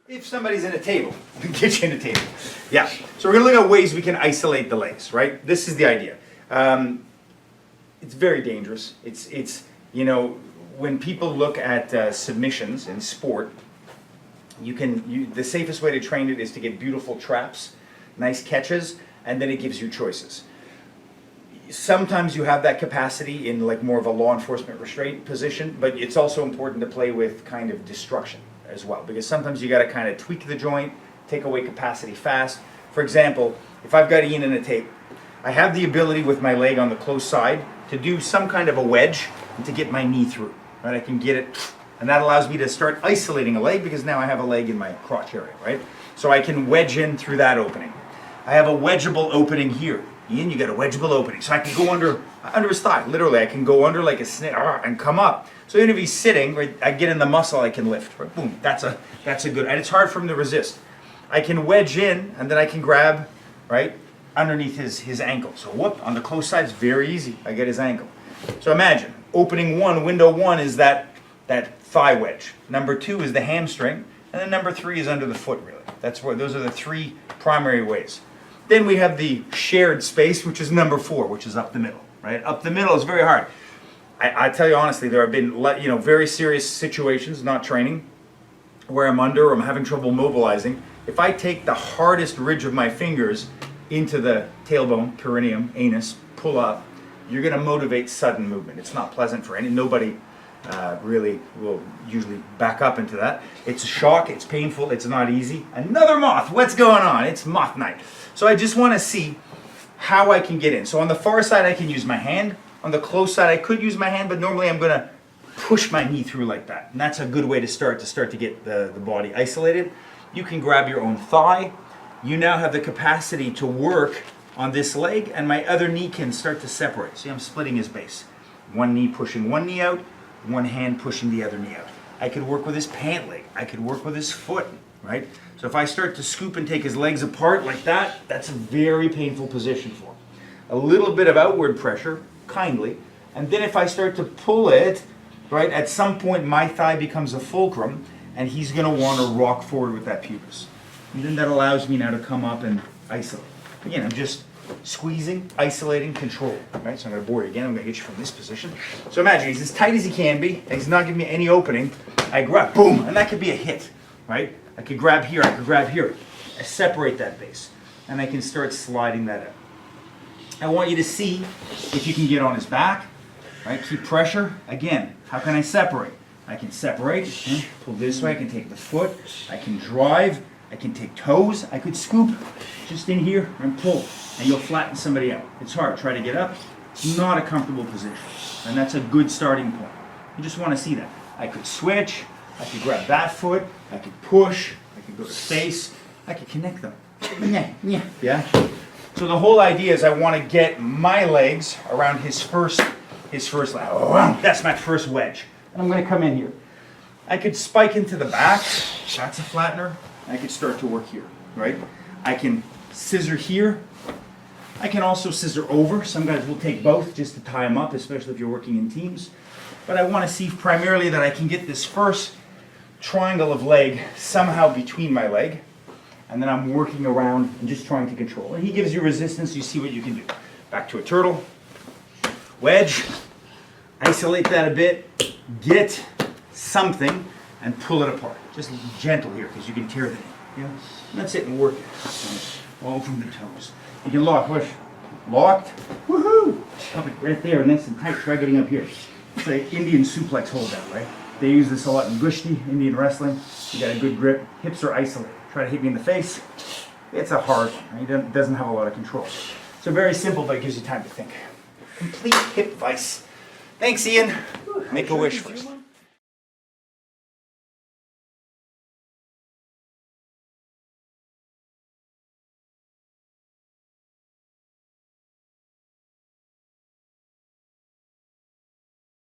If somebody's in a table, get you in a table. Yeah. So we're going to look at ways we can isolate the legs, right? This is the idea. It's very dangerous. It's you know, when people look at submissions in sport, the safest way to train it is to get beautiful traps, nice catches, and then it gives you choices. Sometimes you have that capacity in like more of a law enforcement restraint position, but it's also important to play with kind of destruction as well, because sometimes you got to kind of tweak the joint, take away capacity fast. For example, if I've got Ian in a tape, I have the ability with my leg on the close side to do some kind of a wedge and to get my knee through. Right? I can get it, and that allows me to start isolating a leg because now I have a leg in my crotch area, right? So I can wedge in through that opening. I have a wedgeable opening here. Ian, you got a wedgeable opening. So I can go under his thigh. Literally, I can go under like a snake and come up. So even if he's sitting, right, I get in the muscle, I can lift. Right? Boom, that's a good, and it's hard for him to resist. I can wedge in, and then I can grab, right, underneath his ankle. So whoop, on the close side, it's very easy. I get his ankle. So imagine, opening one, window one is that thigh wedge. Number two is the hamstring, and then number three is under the foot, really. Those are the three primary ways. Then we have the shared space, which is number four, which is up the middle, right? Up the middle is very hard. I tell you honestly, there have been very serious situations, not training, where I'm under or I'm having trouble mobilizing. If I take the hardest ridge of my fingers into the tailbone, perineum, anus, pull up, you're going to motivate sudden movement. It's not pleasant for nobody really will usually back up into that. It's a shock, it's painful, it's not easy. Another moth, what's going on? It's moth night. So I just want to see how I can get in. So on the far side I can use my hand. On the close side I could use my hand, but normally I'm going to push my knee through like that. And that's a good way to start to get the body isolated. You can grab your own thigh. You now have the capacity to work on this leg, and my other knee can start to separate. See, I'm splitting his base. One knee pushing one knee out, one hand pushing the other knee out. I could work with his pant leg. I could work with his foot, right? So if I start to scoop and take his legs apart like that, that's a very painful position for him. A little bit of outward pressure, kindly, and then if I start to pull it, right, at some point my thigh becomes a fulcrum, and he's going to want to rock forward with that pubis. And then that allows me now to come up and isolate. Again, I'm just squeezing, isolating, control. Right? So I'm going to bore you again. I'm going to get you from this position. So imagine he's as tight as he can be, and he's not giving me any opening. I grab, boom, and that could be a hit. Right? I could grab here, I could grab here. I separate that base, and I can start sliding that out. I want you to see if you can get on his back. Right? Keep pressure. Again, how can I separate? I can separate, pull this way, I can take the foot, I can drive, I can take toes, I could scoop just in here and pull, and you'll flatten somebody out. It's hard, try to get up, it's not a comfortable position, and that's a good starting point. You just want to see that. I could switch, I could grab that foot, I could push, I could go to face, I could connect them. Yeah? So the whole idea is I want to get my legs around his first leg. Oh, that's my first wedge. And I'm going to come in here. I could spike into the back. That's a flattener. I could start to work here, right? I can scissor here. I can also scissor over. Some guys will take both just to tie them up, especially if you're working in teams. But I want to see primarily that I can get this first triangle of leg somehow between my leg. And then I'm working around and just trying to control. And he gives you resistance. You see what you can do. Back to a turtle. Wedge. Isolate that a bit. Get something and pull it apart. Just gentle here because you can tear the knee. Yeah? And that's it, and work it. All from the toes. You can lock, push. Locked. Woohoo! Up it right there, nice and tight. Try getting up here. It's like Indian suplex hold down, right? They use this a lot in Gushti, Indian wrestling. You got a good grip. Hips are isolated. Try to hit me in the face. It's a hard one. Right? He doesn't have a lot of control. So very simple, but it gives you time to think. Complete hip vice. Thanks, Ian. Make a wish first.